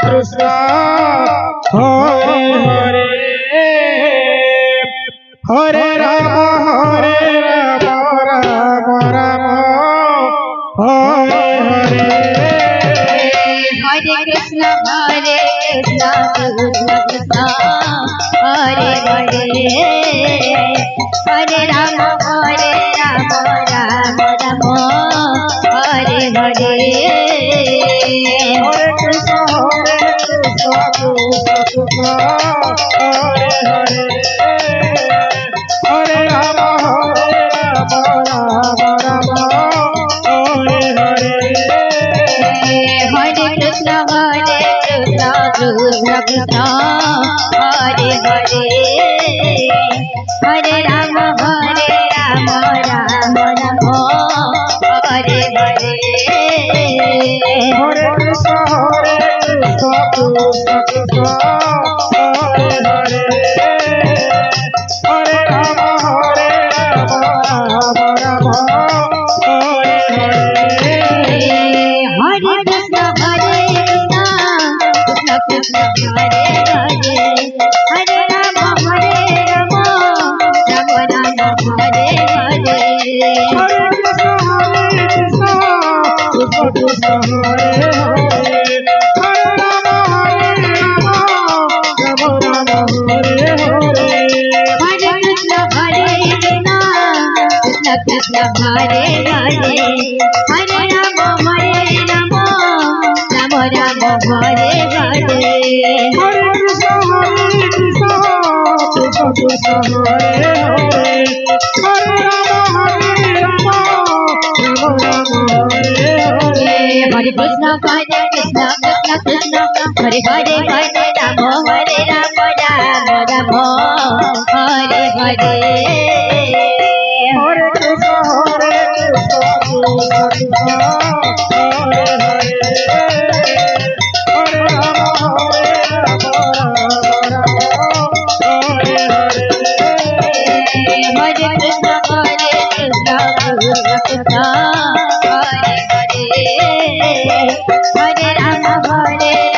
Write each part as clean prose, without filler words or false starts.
কৃষ্ণ হরে হরে হরে রাম রাম রাম হরে হরে हरे कृष्ण कृष्ण कृष्ण हरे हरे हरे राम राम राम हरे हरे हरे कृष्ण कृष्ण कृष्ण हरे हरे हरे राम राम राम हरे हरे हरे कृष्ण कृष्ण कृष्ण हरे हरे हरे राम राम राम हरे हरे हरे कृष्ण कृष्ण कृष्ण हरे हरे हरे राम राम हरे हरे हरे कृष्ण कृष्ण हरे हरे हरे राम राम राम हरे हरे हरे कृष्ण कृष्ण हरे हरे हरे राम राम हरे हरे हरे कृष्ण कृष्ण हरे हरे हरे राम राम राम हरे हरे हरे कृष्ण कृष्ण हरे हरे हरे राम राम हरे हरे हरे कृष्ण कृष्ण कृष्ण हरे हरे हरे राम राम राम हरे हरे हरे कृष्ण कृष्ण हरे हरे हरे राम हरे हरे हरे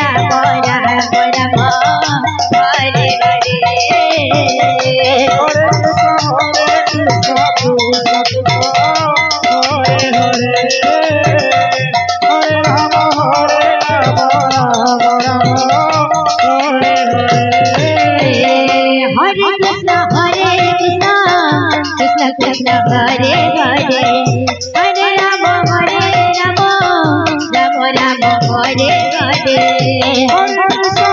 कृष्ण कृष्ण हरे हरे हरे राम राम राम हरे हरे हरे कृष्ण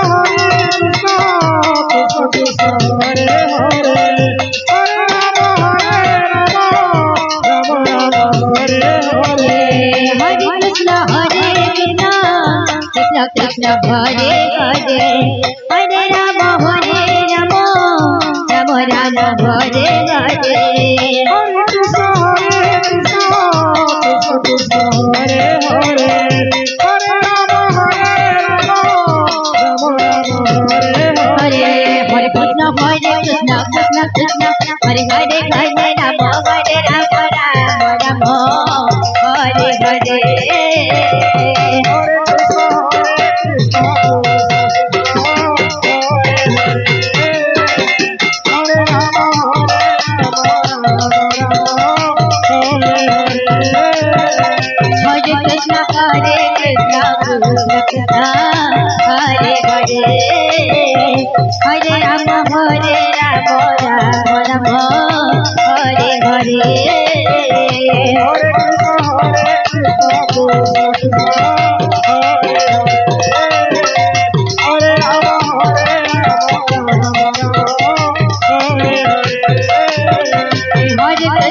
हरे हरे हरे राम हरे हरे हरे कृष्ण कृष्ण कृष्ण हरे हरे हरे राम राम राम हरे हरे हरे कृष्ण कृष्ण हरे हरे हरे राम हरे हरे हरे कृष्ण कृष्ण कृष्ण हरे हरे हरे राम राम राम हरे हरे हरे कृष्ण कृष्ण हरे हरे हरे राम हरे हरे हरे कृष्ण कृष्ण कृष्ण हरे हरे हरे राम राम हरे हरे हरे कृष्ण हरे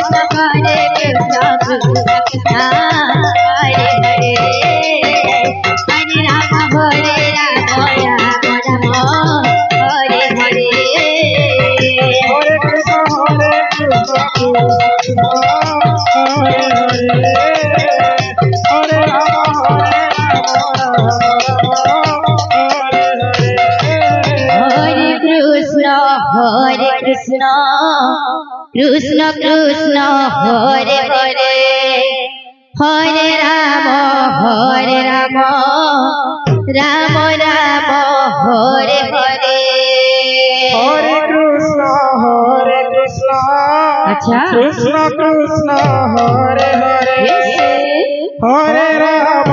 राम हरे कृष्ण कृष्ण हरे हरे हरे राम राम राम हरे हरे हरे हरे कृष्ण कृष्ण हरे हरे हरे राम राम हरे हरे हरे कृष्ण कृष्ण कृष्ण हरे हरे हरे राम राम राम হরে হরে হরে কৃষ্ণ আচ্ছা কৃষ্ণ কৃষ্ণ হরে হরে Yes. হরে রাম